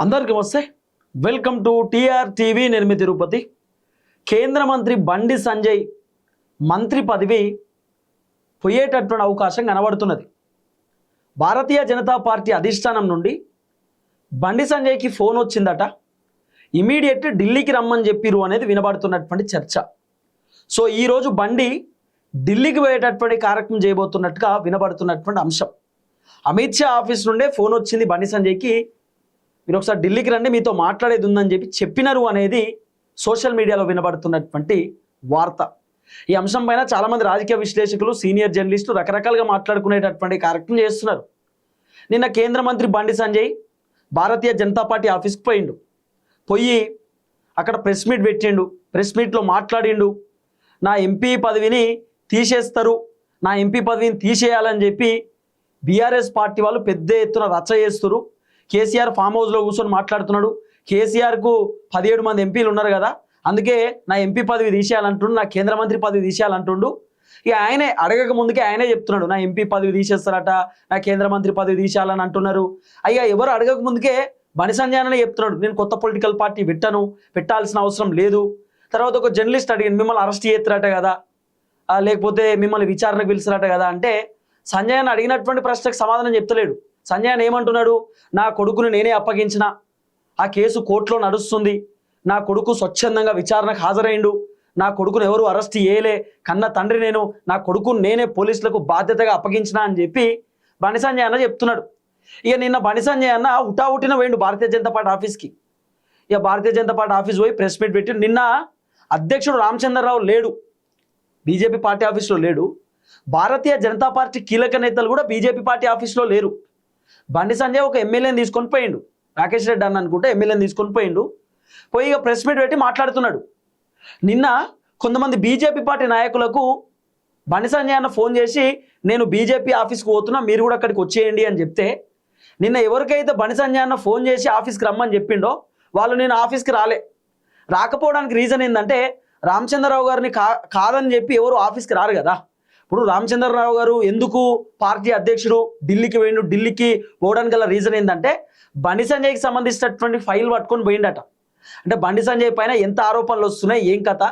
అందరికీ నమస్తే. Welcome to TR TV. నేను మీ తిరుపతి. కేంద్ర మంత్రి బండి సంజయ్ మంత్రి పదవి పోయేటటువంటి అవకాశం కనబడుతున్నది. భారతీయ జనతా పార్టీ అధిష్టానం నుండి బండి సంజయ్కి ఫోన్ వచ్చిందట. ఇమీడియట్ ఢిల్లీకి రమ్మని చెప్పిరు అనేది వినబడుతున్నటువంటి చర్చ. సో ఈరోజు బండి ఢిల్లీకి పోయేటటువంటి కార్యక్రమం చేయబోతున్నట్టుగా వినబడుతున్నటువంటి అంశం. అమిత్ షా ఆఫీస్ నుండే ఫోన్ వచ్చింది బండి సంజయ్కి, మీరు ఒకసారి ఢిల్లీకి రండి, మీతో మాట్లాడేది ఉందని చెప్పినారు అనేది సోషల్ మీడియాలో వినబడుతున్నటువంటి వార్త. ఈ అంశం పైన చాలామంది రాజకీయ విశ్లేషకులు, సీనియర్ జర్నలిస్టులు రకరకాలుగా మాట్లాడుకునేటటువంటి కార్యక్రమం చేస్తున్నారు. నిన్న కేంద్ర మంత్రి బండి సంజయ్ భారతీయ జనతా పార్టీ ఆఫీస్కి పోయి అక్కడ ప్రెస్ మీట్ పెట్టిండు. ప్రెస్ మీట్లో మాట్లాడిండు. నా ఎంపీ పదవిని తీసేస్తారు, నా ఎంపీ పదవిని తీసేయాలని చెప్పి బీఆర్ఎస్ పార్టీ వాళ్ళు పెద్ద ఎత్తున రచ్చ చేస్తారు. కేసీఆర్ ఫామ్ హౌస్లో కూర్చొని మాట్లాడుతున్నాడు. కేసీఆర్కు 17 మంది ఎంపీలు ఉన్నారు కదా, అందుకే నా ఎంపీ పదవి తీసేయాలంటుండు, నా కేంద్ర మంత్రి పదవి తీసేయాలంటుండు. ఇక ఆయనే అడగక ముందుకే ఆయనే చెప్తున్నాడు, నా ఎంపీ పదవి తీసేస్తారట, నా కేంద్ర మంత్రి పదవి తీసేయాలని అంటున్నారు. అయ్యా ఎవరు అడగక ముందుకే బండి సంజయ్ అనే చెప్తున్నాడు, నేను కొత్త పొలిటికల్ పార్టీ పెట్టాల్సిన అవసరం లేదు. తర్వాత ఒక జర్నలిస్ట్ అడిగింది, మిమ్మల్ని అరెస్ట్ చేస్తారట కదా, లేకపోతే మిమ్మల్ని విచారణకు పిలుస్తారట కదా అంటే సంజయ్ అన్న అడిగినటువంటి ప్రశ్నకు సమాధానం చెప్తలేడు. సంజయ్ అన్న ఏమంటున్నాడు, నా కొడుకుని నేనే అప్పగించిన, ఆ కేసు కోర్టులో నడుస్తుంది, నా కొడుకు స్వచ్ఛందంగా విచారణకు హాజరైండు, నా కొడుకును ఎవరు అరెస్ట్ చేయలే, కన్న తండ్రి నేను, నా కొడుకును నేనే పోలీసులకు బాధ్యతగా అప్పగించిన అని చెప్పి బండి సంజయ్ అన్న చెప్తున్నాడు. ఇక నిన్న బండి సంజయ్ అన్న హుటాహుటిన పోయిండు భారతీయ జనతా పార్టీ ఆఫీస్కి. ఇక భారతీయ జనతా పార్టీ ఆఫీస్ పోయి ప్రెస్ మీట్ పెట్టి, నిన్న అధ్యక్షుడు రామచంద్రరావు లేడు, బీజేపీ పార్టీ ఆఫీస్లో లేడు. భారతీయ జనతా పార్టీ కీలక నేతలు కూడా బీజేపీ పార్టీ ఆఫీస్లో లేరు. బండి సంజయ్ ఒక ఎమ్మెల్యేని తీసుకొని పోయిండు, రాకేష్ రెడ్డి అన్న అనుకుంటే ఎమ్మెల్యేని తీసుకొని పోయి ఇక ప్రెస్ మీట్ పెట్టి మాట్లాడుతున్నాడు. నిన్న కొంతమంది బీజేపీ పార్టీ నాయకులకు బండి సంజయ్ అన్న ఫోన్ చేసి, నేను బీజేపీ ఆఫీస్కి పోతున్నా, మీరు కూడా అక్కడికి వచ్చేయండి అని చెప్తే, నిన్న ఎవరికైతే బండి సంజయ్ అన్న ఫోన్ చేసి ఆఫీస్కి రమ్మని చెప్పిండో వాళ్ళు నేను ఆఫీస్కి రాకపోవడానికి రీజన్ ఏంటంటే, రామచంద్రరావు గారిని కాదని చెప్పి ఎవరు ఆఫీస్కి రారు కదా. ఇప్పుడు రామచంద్రరావు గారు ఎందుకు పార్టీ అధ్యక్షుడు ఢిల్లీకి పోయిండు, ఢిల్లీకి పోవడానికి గల రీజన్ ఏంటంటే బండి సంజయ్కి సంబంధించినటువంటి ఫైల్ పట్టుకొని పోయిండట. అంటే బండి సంజయ్ పైన ఎంత ఆరోపణలు వస్తున్నాయి, ఏం కథ,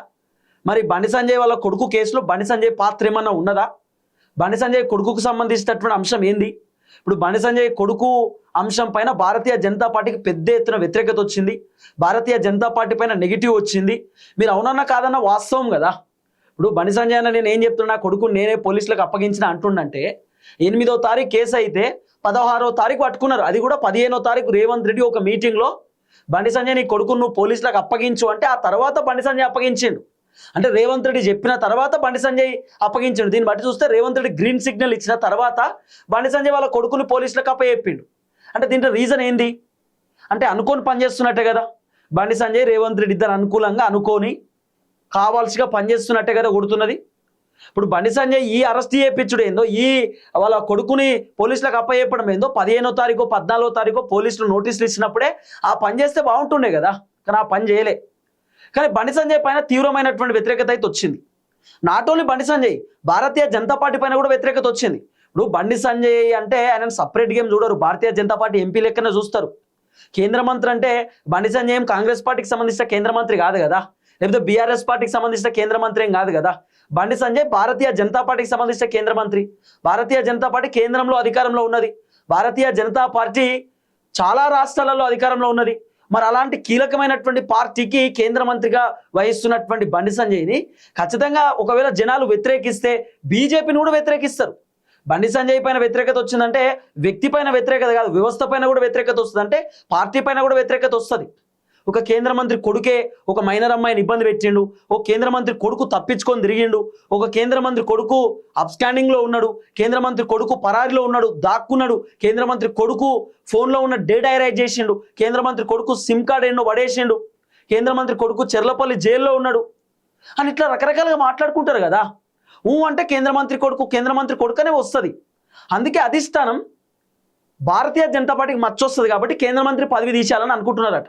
మరి బండి సంజయ్ వాళ్ళ కొడుకు కేసులో బండి సంజయ్ పాత్ర ఏమన్నా ఉన్నదా, బండి సంజయ్ కొడుకుకు సంబంధించినటువంటి అంశం ఏంది. ఇప్పుడు బండి సంజయ్ కొడుకు అంశం పైన భారతీయ జనతా పార్టీకి పెద్ద ఎత్తున వ్యతిరేకత వచ్చింది, భారతీయ జనతా పార్టీ పైన నెగిటివ్ వచ్చింది. మీరు అవునన్నా కాదన్నా వాస్తవం కదా. ఇప్పుడు బండి సంజయ్ అన్న నేను ఏం చెప్తున్నా, కొడుకు నేనే పోలీసులకు అప్పగించిన అంటుండంటే, 8వ తారీఖు కేసు అయితే 16వ తారీఖు పట్టుకున్నారు. అది కూడా 15వ తారీఖు రేవంత్ రెడ్డి ఒక మీటింగ్లో బండి సంజయ్ నీ కొడుకును నువ్వు పోలీసులకు అప్పగించు అంటే, ఆ తర్వాత బండి సంజయ్ అప్పగించిండు. అంటే రేవంత్ రెడ్డి చెప్పిన తర్వాత బండి సంజయ్ అప్పగించిండు. దీన్ని బట్టి చూస్తే రేవంత్ రెడ్డి గ్రీన్ సిగ్నల్ ఇచ్చిన తర్వాత బండి సంజయ్ వాళ్ళ కొడుకుని పోలీసులకు అప్పచెప్పిండు. అంటే దీంట్లో రీజన్ ఏంది అంటే, అనుకోని పనిచేస్తున్నట్టే కదా. బండి సంజయ్ రేవంత్ రెడ్డి ఇద్దరు అనుకూలంగా అనుకోని కావాల్సిగా పనిచేస్తున్నట్టే కదా కొడుతున్నది. ఇప్పుడు బండి సంజయ్ ఈ అరెస్ట్ చేయించుడు ఏందో, ఈ వాళ్ళ కొడుకుని పోలీసులకు అప్పచెప్పడం ఏందో, 15వ తారీఖు 14వ తారీఖు పోలీసులు నోటీసులు ఇచ్చినప్పుడే ఆ పని చేస్తే బాగుంటుండే కదా, కానీ ఆ పని చేయలే. కానీ బండి సంజయ్ పైన తీవ్రమైనటువంటి వ్యతిరేకత అయితే వచ్చింది. Not only Bandi Sanjay, Bharatiya Janata party పైన కూడా వ్యతిరేకత వచ్చింది. ఇప్పుడు బండి సంజయ్ అంటే ఆయన సపరేట్ గేమ్ చూడరు, భారతీయ జనతా పార్టీ ఎంపీ లెక్కనే చూస్తారు. కేంద్ర మంత్రి అంటే బండి సంజయ్ కాంగ్రెస్ పార్టీకి సంబంధించిన కేంద్ర మంత్రి కాదు కదా, లేకపోతే బీఆర్ఎస్ పార్టీకి సంబంధించిన కేంద్ర మంత్రి ఏం కాదు కదా. బండి సంజయ్ భారతీయ జనతా పార్టీకి సంబంధించిన కేంద్ర మంత్రి. భారతీయ జనతా పార్టీ కేంద్రంలో అధికారంలో ఉన్నది, భారతీయ జనతా పార్టీ చాలా రాష్ట్రాలలో అధికారంలో ఉన్నది. మరి అలాంటి కీలకమైనటువంటి పార్టీకి కేంద్ర మంత్రిగా వహిస్తున్నటువంటి బండి సంజయ్ని ఖచ్చితంగా ఒకవేళ జనాలు వ్యతిరేకిస్తే బీజేపీని కూడా వ్యతిరేకిస్తారు. బండి సంజయ్ పైన వ్యతిరేకత వచ్చిందంటే వ్యక్తి పైన వ్యతిరేకత కాదు, వ్యవస్థ పైన కూడా వ్యతిరేకత వస్తుంది, అంటే పార్టీ పైన కూడా వ్యతిరేకత వస్తుంది. ఒక కేంద్ర మంత్రి కొడుకే ఒక మైనర్ అమ్మాయిని ఇబ్బంది పెట్టిండు, ఒక కేంద్ర మంత్రి కొడుకు తప్పించుకొని తిరిగిండు, ఒక కేంద్ర మంత్రి కొడుకు అబ్స్కాండింగ్లో ఉన్నాడు, కేంద్ర మంత్రి కొడుకు పరారిలో ఉన్నాడు, దాక్కున్నాడు, కేంద్ర మంత్రి కొడుకు ఫోన్లో ఉన్న డేటా ఎరైజ్ చేసిండు, కేంద్ర మంత్రి కొడుకు సిమ్ కార్డ్ ఎన్నో పడేసిండు, కేంద్ర మంత్రి కొడుకు చెర్లపల్లి జైల్లో ఉన్నాడు అని ఇట్లా రకరకాలుగా మాట్లాడుకుంటారు కదా. అంటే కేంద్ర మంత్రి కొడుకనే వస్తుంది. అందుకే అధిష్టానం భారతీయ జనతా పార్టీకి మచ్చొస్తుంది కాబట్టి కేంద్ర మంత్రి పదవి తీసేయాలని అనుకుంటున్నారట.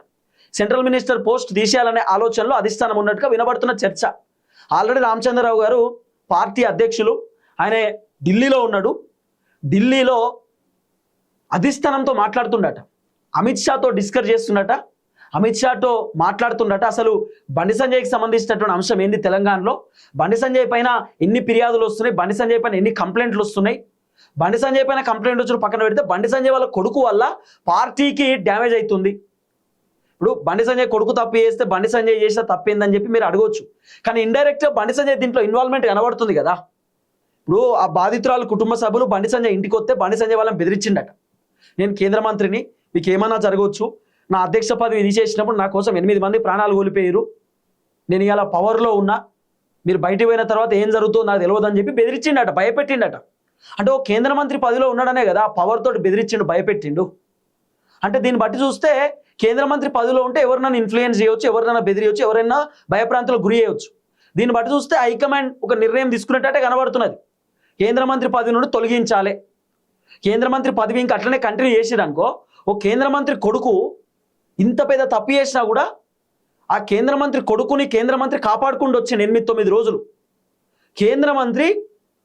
సెంట్రల్ మినిస్టర్ పోస్ట్ తీసేయాలనే ఆలోచనలో అధిష్టానం ఉన్నట్టుగా వినబడుతున్న చర్చ. ఆల్రెడీ రామచంద్రరావు గారు పార్టీ అధ్యక్షులు, ఆయన ఢిల్లీలో ఉన్నాడు, ఢిల్లీలో అధిష్టానంతో మాట్లాడుతుండట. అమిత్ షాతో డిస్కస్ చేస్తున్నట, అమిత్ షాతో మాట్లాడుతున్నట. అసలు బండి సంజయ్కి సంబంధించినటువంటి అంశం ఏంది? తెలంగాణలో బండి సంజయ్ పైన ఎన్ని ఫిర్యాదులు వస్తున్నాయి, బండి సంజయ్ పైన ఎన్ని కంప్లైంట్లు వస్తున్నాయి, బండి సంజయ్ పైన కంప్లైంట్ వచ్చిన పక్కన పెడితే బండి సంజయ్ వాళ్ళ కొడుకు వల్ల పార్టీకి డ్యామేజ్ అవుతుంది. ఇప్పుడు బండి సంజయ్ కొడుకు తప్పు చేస్తే బండి సంజయ్ చేసిన తప్పేందని చెప్పి మీరు అడగవచ్చు. కానీ ఇండైరెక్ట్గా బండి సంజయ్ దీంట్లో ఇన్వాల్వ్మెంట్ కనబడుతుంది కదా. ఇప్పుడు ఆ బాధితురాలు కుటుంబ సభ్యులు బండి సంజయ్ ఇంటికి వస్తే బండి సంజయ్ వాళ్ళని బెదిరించిండట. నేను కేంద్ర మంత్రిని, మీకు ఏమన్నా జరగవచ్చు, నా అధ్యక్ష పదవి తీసేసినప్పుడు నా కోసం 8 మంది ప్రాణాలు కోల్పోయారు, నేను ఇలా పవర్లో ఉన్నా, మీరు బయటికి పోయిన తర్వాత ఏం జరుగుతుందో నాకు తెలియదు అని చెప్పి బెదిరించిండట, భయపెట్టిండట. అంటే ఓ కేంద్ర మంత్రి పదవిలో ఉన్నాడనే కదా పవర్ తోటి బెదిరించిండు, భయపెట్టిండు. అంటే దీన్ని బట్టి చూస్తే కేంద్ర మంత్రి పదవిలో ఉంటే ఎవరినైనా ఇన్ఫ్లుయెన్స్ చేయవచ్చు, ఎవరినైనా బెదిరియవచ్చు, ఎవరైనా భయప్రాంతాలకు గురి చేయవచ్చు. దీన్ని బట్టి చూస్తే హైకమాండ్ ఒక నిర్ణయం తీసుకున్నట్టే కనబడుతున్నది. కేంద్ర మంత్రి పదవి నుండి తొలగించాలి. కేంద్ర మంత్రి పదవి ఇంకా అట్లనే కంటిన్యూ చేసేదనుకో, ఓ కేంద్ర మంత్రి కొడుకు ఇంత పెద్ద తప్పు చేసినా కూడా ఆ కేంద్ర మంత్రి కొడుకుని కేంద్ర మంత్రి కాపాడుకుంటూ వచ్చిండు 8-9 రోజులు. కేంద్ర మంత్రి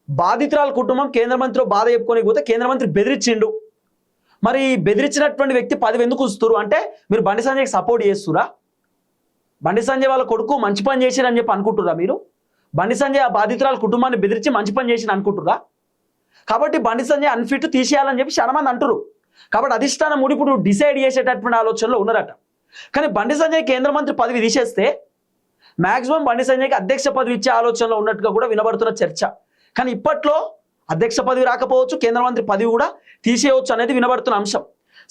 బాధితురాల కుటుంబం కేంద్ర మంత్రిలో బాధ చెప్పుకొని పోతే కేంద్ర మంత్రి బెదిరించిండు. మరి బెదిరించినటువంటి వ్యక్తి పదవి ఎందుకు ఉంచుతురు అంటే మీరు బండి సంజయ్కి సపోర్ట్ చేస్తురా? బండి సంజయ్ వాళ్ళ కొడుకు మంచి పని చేసిరని చెప్పి అనుకుంటురా మీరు? బండి సంజయ్ ఆ బాధితురాల కుటుంబాన్ని బెదిరించి మంచి పని చేసిన అనుకుంటురా? కాబట్టి బండి సంజయ్ అన్ఫిట్ తీసేయాలని చెప్పి చాలా మంది అంటారు. కాబట్టి అధిష్టానం కూడా ఇప్పుడు డిసైడ్ చేసేటటువంటి ఆలోచనలో ఉన్నారట. కానీ బండి సంజయ్ కేంద్ర మంత్రి పదవి తీసేస్తే మాక్సిమం బండి సంజయ్కి అధ్యక్ష పదవి ఇచ్చే ఆలోచనలో ఉన్నట్టుగా కూడా వినబడుతున్న చర్చ. కానీ ఇప్పట్లో అధ్యక్ష పదవి రాకపోవచ్చు, కేంద్ర మంత్రి పదవి కూడా తీసేయవచ్చు అనేది వినబడుతున్న అంశం.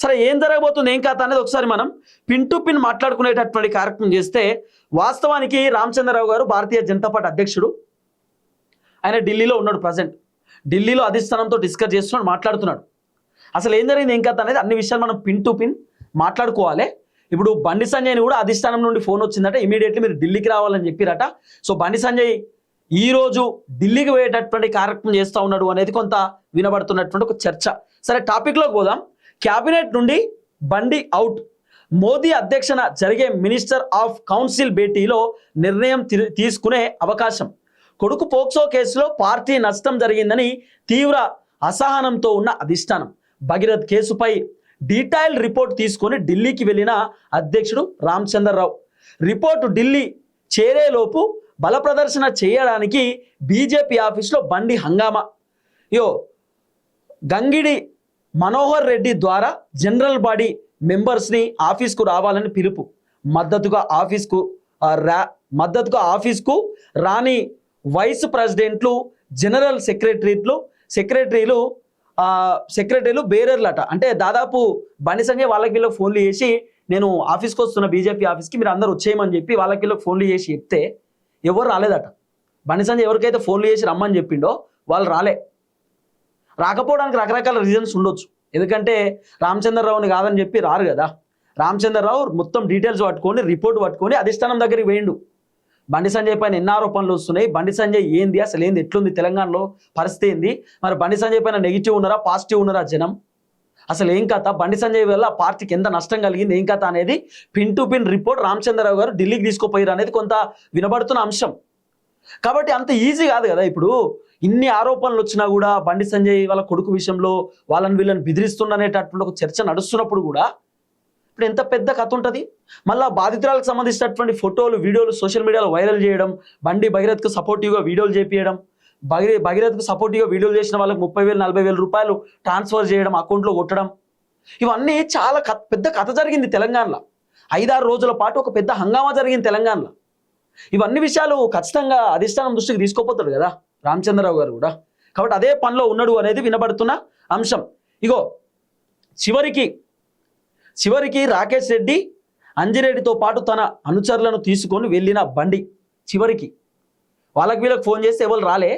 సరే, ఏం జరగబోతుంది, ఏం కథ అనేది ఒకసారి మనం పిన్ టు పిన్ మాట్లాడుకునేటటువంటి కార్యక్రమం చేస్తే, వాస్తవానికి రామచంద్రరావు గారు భారతీయ జనతా పార్టీ అధ్యక్షుడు. ఆయన ఢిల్లీలో ఉన్నాడు. ప్రజెంట్ ఢిల్లీలో అధిష్టానంతో డిస్కస్ చేస్తున్నాడు, మాట్లాడుతున్నాడు. అసలు ఏం జరిగింది, ఏం కథ అనేది అన్ని విషయాలు మనం పిన్ టు పిన్ మాట్లాడుకోవాలి. ఇప్పుడు బండి సంజయ్ని కూడా అధిష్టానం నుండి ఫోన్ వచ్చిందట, ఇమీడియట్లీ మీరు ఢిల్లీకి రావాలని చెప్పిరట. సో బండి సంజయ్ ఈరోజు ఢిల్లీకి పోయేటటువంటి కార్యక్రమం చేస్తూ ఉన్నాడు అనేది కొంత వినబడుతున్నటువంటి ఒక చర్చ. సరే, టాపిక్లోకి పోదాం. క్యాబినెట్ నుండి బండి అవుట్, మోదీ అధ్యక్షన జరిగే మినిస్టర్ ఆఫ్ కౌన్సిల్ భేటీలో నిర్ణయం తీసుకునే అవకాశం. కొడుకు పోక్సో కేసులో పార్టీ నష్టం జరిగిందని తీవ్ర అసహనంతో ఉన్న అధిష్టానం భగీరథ్ కేసుపై డీటెయిల్ రిపోర్ట్ తీసుకొని ఢిల్లీకి వెళ్ళిన అధ్యక్షుడు రామచంద్రరావు. రిపోర్టు ఢిల్లీ చేరేలోపు బల ప్రదర్శన చేయడానికి బీజేపీ ఆఫీస్లో బండి హంగామా. గంగిడి మనోహర్ రెడ్డి ద్వారా జనరల్ బాడీ మెంబర్స్ని ఆఫీస్కు రావాలని పిలుపు. మద్దతుగా ఆఫీస్కు రాని వైస్ ప్రెసిడెంట్లు, జనరల్ సెక్రటరీలు బేరర్లట. అంటే దాదాపు బండి సంజయ్ వాళ్ళకి వీళ్ళకి ఫోన్లు చేసి నేను ఆఫీస్కి వస్తున్న బీజేపీ ఆఫీస్కి మీరు అందరూ వచ్చేయమని చెప్పి వాళ్ళకి వీళ్ళకి ఫోన్లు చేసి చెప్తే ఎవరు రాలేదట. బండి సంజయ్ ఎవరికైతే ఫోన్లు చేసి రమ్మని చెప్పిండో వాళ్ళు రాకపోవడానికి రకరకాల రీజన్స్ ఉండొచ్చు. ఎందుకంటే రామచంద్రరావుని కాదని చెప్పి రారు కదా. రామచంద్రరావు మొత్తం డీటెయిల్స్ పట్టుకొని రిపోర్ట్ పట్టుకొని అధిష్టానం దగ్గరికి వేయండు. బండి సంజయ్ పైన ఎన్ని ఆరోపణలు వస్తున్నాయి, బండి సంజయ్ ఏంది, అసలు ఏంది, ఎట్లుంది తెలంగాణలో పరిస్థితి ఏంది, మరి బండి సంజయ్ పైన నెగిటివ్ ఉన్నారా పాజిటివ్ ఉన్నారా జనం, అసలు ఏం కథ, బండి సంజయ్ వల్ల పార్టీకి ఎంత నష్టం కలిగింది, ఏం కథ అనేది pin to pin report Ramachandra Rao garu ఢిల్లీకి తీసుకుపోయారు అనేది కొంత వినబడుతున్న అంశం. కాబట్టి అంత ఈజీ కాదు కదా. ఇప్పుడు ఇన్ని ఆరోపణలు వచ్చినా కూడా బండి సంజయ్ వాళ్ళ కొడుకు విషయంలో వీళ్ళని బెదిరిస్తుండనేటటువంటి ఒక చర్చ నడుస్తున్నప్పుడు కూడా ఇప్పుడు ఎంత పెద్ద కథ ఉంటుంది. మళ్ళీ బాధితురాలకు సంబంధించినటువంటి ఫోటోలు, వీడియోలు సోషల్ మీడియాలో వైరల్ చేయడం, బండి భగీరథ్కు సపోర్టివ్గా వీడియోలు చేపించడం, భగీరథ్కు సపోర్టివ్గా వీడియోలు చేసిన వాళ్ళకి 30,000-40,000 రూపాయలు ట్రాన్స్ఫర్ చేయడం, అకౌంట్లో కొట్టడం, ఇవన్నీ చాలా పెద్ద కథ జరిగింది తెలంగాణలో. 5-6 రోజుల పాటు ఒక పెద్ద హంగామా జరిగింది తెలంగాణలో. ఇవన్నీ విషయాలు ఖచ్చితంగా అధిష్టానం దృష్టికి తీసుకోపోతాడు కదా రామచంద్రరావు గారు కూడా. కాబట్టి అదే పనిలో ఉన్నాడు అనేది వినబడుతున్న అంశం. చివరికి రాకేష్ రెడ్డి, అంజిరెడ్డితో పాటు తన అనుచరులను తీసుకొని వెళ్ళిన బండి చివరికి వాళ్ళకి వీళ్ళకి ఫోన్ చేస్తే ఎవరు రాలే.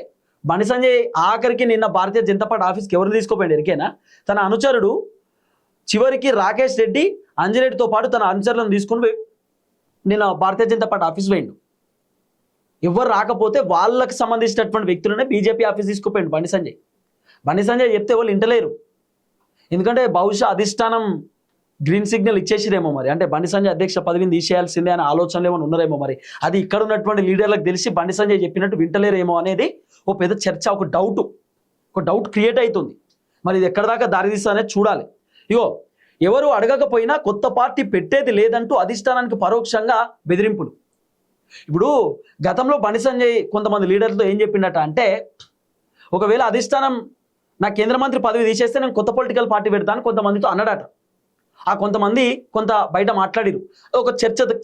బండి సంజయ్ ఆఖరికి నిన్న భారతీయ జనతా పార్టీ ఆఫీస్కి ఎవరు తీసుకోపోయాడు ఎరికేనా? తన అనుచరుడు చివరికి రాకేష్ రెడ్డి, అంజిరెడ్డితో పాటు తన అనుచరులను తీసుకుని నిన్న భారతీయ జనతా పార్టీ ఆఫీస్ వేయండు. ఎవరు రాకపోతే వాళ్ళకి సంబంధించినటువంటి వ్యక్తులనే బీజేపీ ఆఫీస్ తీసుకుపోయాడు బండి సంజయ్. బండి సంజయ్ చెప్తే వాళ్ళు ఇంటలేరు. ఎందుకంటే బహుశా అధిష్టానం గ్రీన్ సిగ్నల్ ఇచ్చేసిరేమో మరి. అంటే బండి సంజయ్ అధ్యక్ష పదవిని తీసేయాల్సిందే అనే ఆలోచనలు ఏమైనా ఉన్నారేమో మరి. అది ఇక్కడ ఉన్నటువంటి లీడర్లకు తెలిసి బండి సంజయ్ చెప్పినట్టు వింటలేరేమో అనేది ఓ పెద్ద చర్చ, ఒక డౌట్ క్రియేట్ అవుతుంది. మరి ఇది ఎక్కడ దాకా దారి తీస్తా అనేది చూడాలి. ఎవరు అడగకపోయినా కొత్త పార్టీ పెట్టేది లేదంటూ అధిష్టానానికి పరోక్షంగా బెదిరింపులు. ఇప్పుడు గతంలో బండి సంజయ్ కొంతమంది లీడర్లతో ఏం చెప్పిండట అంటే, ఒకవేళ అధిష్టానం నా కేంద్ర మంత్రి పదవి తీసేస్తే నేను కొత్త పొలిటికల్ పార్టీ పెడతాను కొంతమందితో అన్నాడట. ఆ కొంతమంది కొంత బయట మాట్లాడిరు, ఒక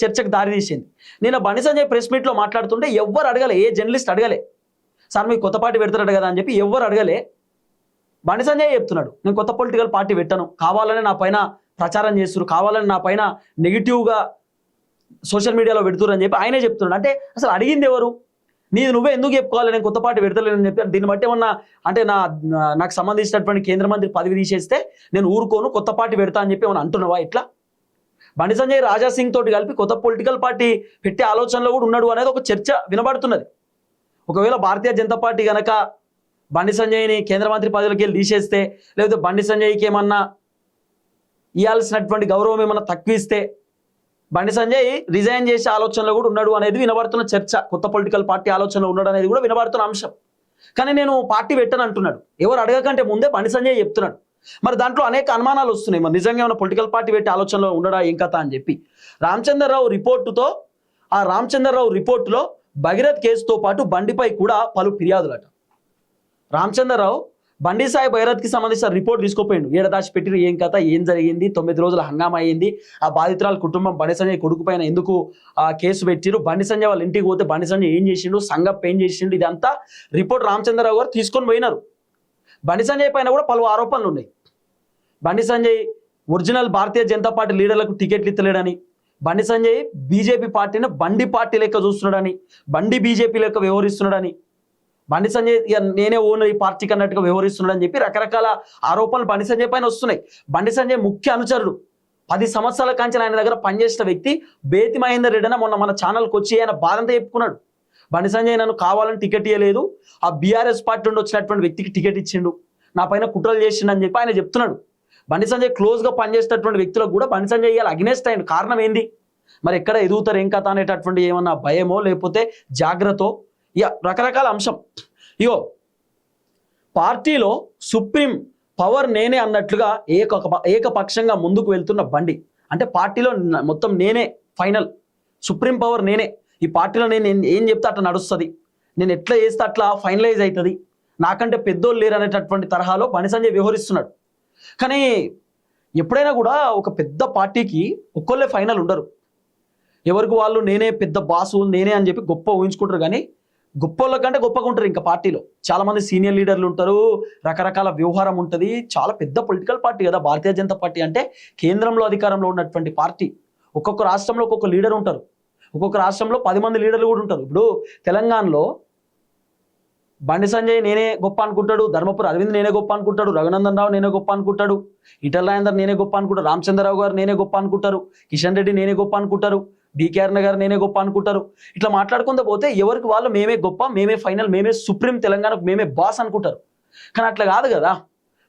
చర్చకు దారి తీసింది. నేను బండి సంజయ్ ప్రెస్ మీట్లో మాట్లాడుతుంటే ఎవ్వరు అడగలే, ఏ జర్నలిస్ట్ అడగలే సార్ మీకు కొత్త పార్టీ పెడతారట కదా అని చెప్పి ఎవ్వరు అడగలే. బండి సంజయ్ చెప్తున్నాడు నేను కొత్త పొలిటికల్ పార్టీ పెట్టను, కావాలని నా పైన ప్రచారం చేస్తున్నారు, కావాలని నా పైన నెగిటివ్గా సోషల్ మీడియాలో పెడుతున్నారు అని చెప్పి ఆయనే చెప్తున్నాడు. అంటే అసలు అడిగింది ఎవరు? నువ్వే ఎందుకు చెప్పుకోవాలి నేను కొత్త పార్టీ పెడతలేనని చెప్పి? దీన్ని బట్టి ఏమన్నా అంటే నాకు సంబంధించినటువంటి కేంద్ర మంత్రి పదవి తీసేస్తే నేను ఊరుకోను, కొత్త పార్టీ పెడతా అని చెప్పి ఏమన్నా అంటున్నావా? ఇట్లా బండి సంజయ్ రాజా సింగ్ తోటి కలిపి కొత్త పొలిటికల్ పార్టీ పెట్టే ఆలోచనలో కూడా ఉన్నాడు అనేది ఒక చర్చ వినబడుతున్నది. ఒకవేళ భారతీయ జనతా పార్టీ కనుక బండి సంజయ్ని కేంద్ర మంత్రి పదవికి వెళ్ళి తీసేస్తే, లేకపోతే బండి సంజయ్కి ఏమన్నా ఇవ్వాల్సినటువంటి గౌరవం ఏమన్నా తక్కువిస్తే బండి సంజయ్ రిజైన్ చేసే ఆలోచనలో కూడా ఉన్నాడు అనేది వినబడుతున్న చర్చ. కొత్త పొలిటికల్ పార్టీ ఆలోచనలో ఉన్నాడు అనేది కూడా వినబడుతున్న అంశం. కానీ నేను పార్టీ పెట్టను అంటున్నాడు. ఎవరు అడగకంటే ముందే బండి సంజయ్ చెప్తున్నాడు. మరి దాంట్లో అనేక అనుమానాలు వస్తున్నాయి. మరి నిజంగా ఏమైనా పొలిటికల్ పార్టీ పెట్టే ఆలోచనలో ఉండడా ఏం కథ అని చెప్పి రామచంద్రరావు రిపోర్టులో భగీరథ్ కేసుతో పాటు బండిపై కూడా పలు ఫిర్యాదులట. రామచంద్రరావు బండి సాయి భగీరథ్కి సంబంధించిన రిపోర్ట్ తీసుకోపోయిండు. ఏడదాచి పెట్టిరు, ఏం కథ, ఏం జరిగింది, 9 రోజుల హంగామా అయ్యింది, ఆ బాధితురాల కుటుంబం బండి సంజయ్ కొడుకు పైన ఎందుకు కేసు పెట్టిరు, బండి సంజయ్ వాళ్ళ ఇంటికి పోతే బండి సంజయ్ ఏం చేసిండు, సంగప్ ఏం చేసిండు, ఇదంతా రిపోర్ట్ రామచంద్రరావు గారు తీసుకొని పోయినారు. బండి సంజయ్ పైన కూడా పలు ఆరోపణలు ఉన్నాయి. బండి సంజయ్ ఒరిజినల్ భారతీయ జనతా పార్టీ లీడర్లకు టికెట్లు ఇస్తలేడని, బండి సంజయ్ బీజేపీ పార్టీని బండి పార్టీ లెక్క చూస్తున్నాడని, బండి బీజేపీ లెక్క వ్యవహరిస్తున్నాడని, బండి సంజయ్ నేనే ఓనర్ ఈ పార్టీకి అన్నట్టుగా వ్యవహరిస్తున్నాడని చెప్పి రకరకాల ఆరోపణలు బండి సంజయ్ పైన వస్తున్నాయి. బండి సంజయ్ ముఖ్య అనుచరుడు, 10 సంవత్సరాల కాంచి ఆయన దగ్గర పనిచేసిన వ్యక్తి బేతి మహేందర్ రెడ్డి మొన్న మన ఛానల్కి వచ్చి ఆయన బాధంతా చెప్పుకున్నాడు. బండి సంజయ్ నన్ను కావాలని టికెట్ ఇవ్వలేదు, ఆ బీఆర్ఎస్ పార్టీ నుండి వచ్చినటువంటి వ్యక్తికి టికెట్ ఇచ్చిండు, నా పైన కుట్రలు చేసిండు అని చెప్పి ఆయన చెప్తున్నాడు. బండి సంజయ్ క్లోజ్గా పనిచేసేటటువంటి వ్యక్తులకు కూడా బండి సంజయ్ ఇవాళ అగ్నెస్ట్ అయ్యింది. కారణం ఏంది? మరి ఎక్కడ ఎదుగుతారు ఏం కథ అనేటటువంటి ఏమన్నా భయమో లేకపోతే జాగ్రత్త, రకరకాల అంశం. ఇగో పార్టీలో సుప్రీం పవర్ నేనే అన్నట్లుగా ఏకపక్షంగా ముందుకు వెళ్తున్న బండి. అంటే పార్టీలో మొత్తం నేనే ఫైనల్, సుప్రీం పవర్ నేనే, ఈ పార్టీలో నేను ఏం చెప్తే అట్లా నడుస్తుంది, నేను ఎట్లా చేస్తే అట్లా ఫైనలైజ్ అవుతుంది, నాకంటే పెద్దోళ్ళు లేరు అనేటటువంటి తరహాలో బండి సంజయ్ వ్యవహరిస్తున్నాడు. కానీ ఎప్పుడైనా కూడా ఒక పెద్ద పార్టీకి ఒక్కళ్ళే ఫైనల్ ఉండరు. ఎవరికి వాళ్ళు నేనే పెద్ద బాసు నేనే అని చెప్పి గొప్ప ఊహించుకుంటారు. కానీ గొప్ప కంటే గొప్పగా ఉంటారు. ఇంకా పార్టీలో చాలామంది సీనియర్ లీడర్లు ఉంటారు, రకరకాల వ్యవహారం ఉంటుంది. చాలా పెద్ద పొలిటికల్ పార్టీ కదా భారతీయ జనతా పార్టీ అంటే. కేంద్రంలో అధికారంలో ఉన్నటువంటి పార్టీ. ఒక్కొక్క రాష్ట్రంలో ఒక్కొక్క లీడర్ ఉంటారు, ఒక్కొక్క రాష్ట్రంలో 10 మంది లీడర్లు కూడా ఉంటారు. ఇప్పుడు తెలంగాణలో బండి సంజయ్ నేనే గొప్ప అనుకుంటాడు, ధర్మపురి అరవింద్ నేనే గొప్ప అనుకుంటాడు, రఘునందన్ రావు నేనే గొప్ప అనుకుంటాడు, ఈటల రాజేందర్ నేనే గొప్ప అనుకుంటారు, రామచంద్రరావు గారు నేనే గొప్ప అనుకుంటారు, కిషన్ రెడ్డి నేనే గొప్ప అనుకుంటారు, డికేఆర్ నగర్ నేనే గొప్ప అనుకుంటారు. ఇట్లా మాట్లాడుకుంటూ పోతే ఎవరికి వాళ్ళు మేమే గొప్ప, మేమే ఫైనల్, మేమే సుప్రీం, తెలంగాణకు మేమే బాస్ అనుకుంటారు. కానీ అట్లా కాదు కదా.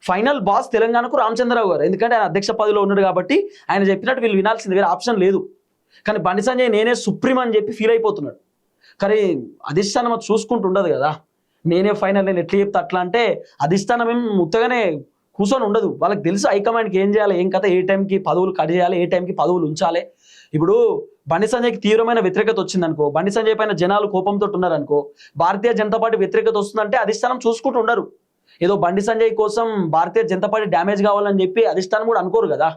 ఫైనల్ బాస్ తెలంగాణకు రామచంద్రరావు గారు. ఎందుకంటే ఆయన అధ్యక్ష పదవిలో ఉన్నాడు కాబట్టి ఆయన చెప్పినట్టు వీళ్ళు వినాల్సింది, వేరే ఆప్షన్ లేదు. కానీ బండి సంజయ్ నేనే సుప్రీం అని చెప్పి ఫీల్ అయిపోతున్నాడు. కానీ అధిష్టానం అది చూసుకుంటుండదు కదా. నేనే ఫైనల్, నేను ఎట్లా చెప్తా అట్లా అంటే అధిష్టానం ఏం ముత్తగానే కూర్చొని ఉండదు. వాళ్ళకి తెలుసు హైకమాండ్కి ఏం చేయాలి, ఏం కథ, ఏ టైంకి పదవులు కట్ చేయాలి, ఏ టైంకి పదవులు ఉంచాలి. ఇప్పుడు బండి సంజయ్కి తీవ్రమైన వ్యతిరేకత వచ్చిందనుకో, బండి సంజయ్ పైన జనాలు కోపంతో ఉన్నారనుకో, భారతీయ జనతా పార్టీ వ్యతిరేకత వస్తుందంటే అధిష్టానం చూసుకుంటూ ఉండరు. ఏదో బండి సంజయ్ కోసం భారతీయ జనతా పార్టీ డ్యామేజ్ కావాలని చెప్పి అధిష్టానం కూడా అనుకోరు కదా.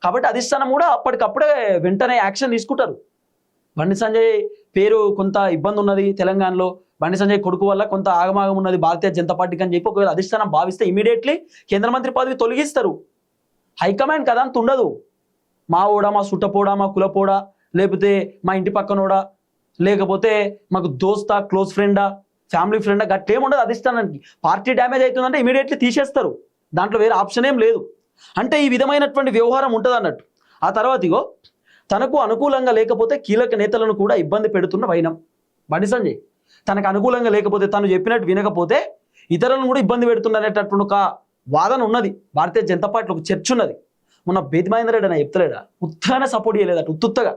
కాబట్టి అధిష్టానం కూడా అప్పటికప్పుడే వెంటనే యాక్షన్ తీసుకుంటారు. బండి సంజయ్ పేరు కొంత ఇబ్బంది ఉన్నది తెలంగాణలో, బండి సంజయ్ కొడుకు వల్ల కొంత ఆగమాగం ఉన్నది భారతీయ జనతా పార్టీకి అని చెప్పి ఒకవేళ అధిష్టానం భావిస్తే ఇమీడియట్లీ కేంద్ర మంత్రి పదవి తొలగిస్తారు. హైకమాండ్ కదా అంత ఉండదు. మా ఓడా, మా సుట్టపోడా, మా కులపోడా, లేకపోతే మా ఇంటి పక్కనోడా, లేకపోతే మాకు దోస్తా, క్లోజ్ ఫ్రెండా, ఫ్యామిలీ ఫ్రెండా, గట్లేముండదు అధిష్టానానికి. పార్టీ డ్యామేజ్ అవుతుందంటే ఇమీడియట్లీ తీసేస్తారు. దాంట్లో వేరే ఆప్షన్ ఏం లేదు. అంటే ఈ విధమైనటువంటి వ్యవహారం ఉంటుంది అన్నట్టు. ఆ తర్వాత ఇగో తనకు అనుకూలంగా లేకపోతే కీలక నేతలను కూడా ఇబ్బంది పెడుతున్న వైనం బండి సంజయ్. తనకు అనుకూలంగా లేకపోతే, తను చెప్పినట్టు వినకపోతే ఇతరులను కూడా ఇబ్బంది పెడుతున్నటువంటి ఒక వాదన ఉన్నది భారతీయ జనతా పార్టీలో. ఒక చర్చ ఉన్నది. మొన్న బేతి మహేందర్ రెడ్డి అని చెప్తలేడా, ఉత్తగానే సపోర్ట్ చేయలేదట. ఉత్తుత్తగా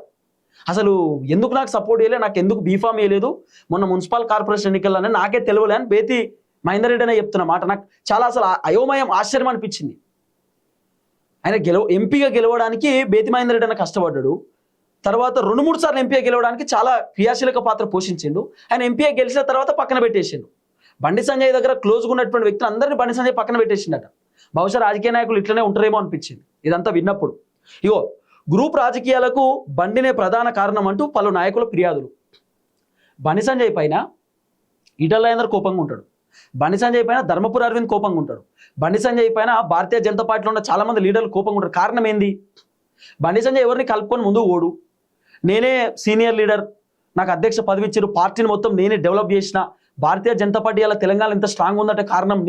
అసలు ఎందుకు నాకు సపోర్ట్ చేయలేదు, నాకు ఎందుకు బీఫామ్ చేయలేదు, మొన్న మున్సిపల్ కార్పొరేషన్ ఎన్నికల్లోనే నాకే తెలియలే అని బేతి మహేందర్ రెడ్డి అనే చెప్తున్న మాట నాకు చాలా అసలు అయోమయం, ఆశ్చర్యం అనిపించింది. ఆయన ఎంపీగా గెలవడానికి బేతి మహేందర్ రెడ్డి అన్న కష్టపడ్డాడు. తర్వాత 2-3 సార్లు ఎంపీగా గెలవడానికి చాలా క్రియాశీలక పాత్ర పోషించిండు. ఆయన ఎంపీగా గెలిచిన తర్వాత పక్కన పెట్టేసిండు. బండి సంజయ్ దగ్గర క్లోజ్గా ఉన్నటువంటి వ్యక్తులు అందరినీ బండి సంజయ్ పక్కన పెట్టేసిండట. బహుశా రాజకీయ నాయకులు ఇట్లనే ఉంటారేమో అనిపించింది ఇదంతా విన్నప్పుడు. ఇగో గ్రూప్ రాజకీయాలకు బండినే ప్రధాన కారణం అంటూ పలు నాయకుల ఫిర్యాదులు. బండి సంజయ్ పైన ఈటల రాజేందర్ కోపంగా ఉంటాడు. బండి సంజయ్ పైన ధర్మపురి అరవింద్ కోపంగా ఉంటాడు. బండి సంజయ్ పైన భారతీయ జనతా పార్టీలో ఉన్న చాలా మంది లీడర్లు కోపంగా ఉంటారు. కారణం ఏంది? బండి సంజయ్ ఎవరిని కలుపుకొని ముందు ఓడు, నేనే సీనియర్ లీడర్, నాకు అధ్యక్ష పదవి ఇచ్చారు, పార్టీని మొత్తం నేనే డెవలప్ చేసిన, భారతీయ జనతా పార్టీ అలా తెలంగాణ ఇంత స్ట్రాంగ్ ఉందంటే కారణం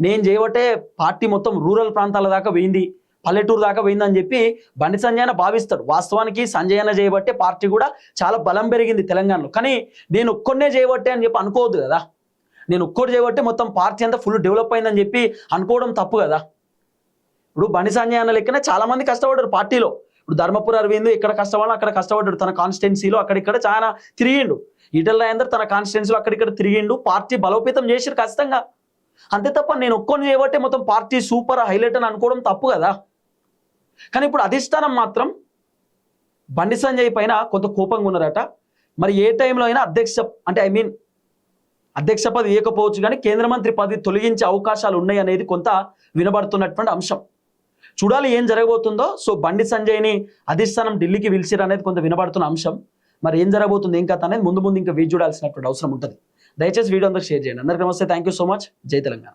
నేను చేయబట్టే పార్టీ మొత్తం రూరల్ ప్రాంతాల దాకా పోయింది, పల్లెటూరు దాకా పోయిందని చెప్పి బండి సంజయ్ అన్న భావిస్తాడు. వాస్తవానికి సంజయ్ అన్న చేయబట్టే పార్టీ కూడా చాలా బలం పెరిగింది తెలంగాణలో. కానీ నేను ఒక్కడనే చేయబట్టే అని చెప్పి అనుకోవద్దు కదా. నేను ఒక్కడు చేయబట్టే మొత్తం పార్టీ అంతా ఫుల్ డెవలప్ అయిందని చెప్పి అనుకోవడం తప్పు కదా. ఇప్పుడు బండి సంజయ్ అన్న లెక్కనే చాలా మంది కష్టపడ్డారు పార్టీలో. ఇప్పుడు ధర్మపురి అరవింద్ ఇక్కడ కష్టపడాలి, అక్కడ కష్టపడ్డాడు, తన కాన్స్టిట్యున్సీలో అక్కడిక్కడ చాలా తిరిగిండు. ఈటల రాజేందర్ తన కాన్స్టిట్యున్సీలో అక్కడిక్కడ తిరిగిండు, పార్టీ బలోపేతం చేసిరు ఖచ్చితంగా. అంతే తప్ప నేను ఒక్కడిని చేయబట్టే మొత్తం పార్టీ సూపర్ హైలైట్ అని అనుకోవడం తప్పు కదా. కానీ ఇప్పుడు అధిష్టానం మాత్రం బండి సంజయ్ పైన కొంత కోపంగా ఉన్నారట. మరి ఏ టైంలో అయినా అధ్యక్ష పదవి ఇవ్వకపోవచ్చు, కానీ కేంద్ర మంత్రి పదవి తొలగించే అవకాశాలు ఉన్నాయి అనేది కొంత వినబడుతున్నటువంటి అంశం. చూడాలి ఏం జరగబోతుందో. సో బండి సంజయ్ని అధిష్టానం ఢిల్లీకి పిలిచిరు అనేది కొంత వినబడుతున్న అంశం. మరి ఏం జరగబోతుంది, ఏం కథ అనేది ముందు ఇంకా వేచి చూడాల్సినటువంటి అవసరం ఉంటుంది. దయచేసి వీడియో అందరికి షేర్ చేయండి. అందరికీ నమస్తే, థ్యాంక్ యూ సో మచ్. జై తెలంగాణ.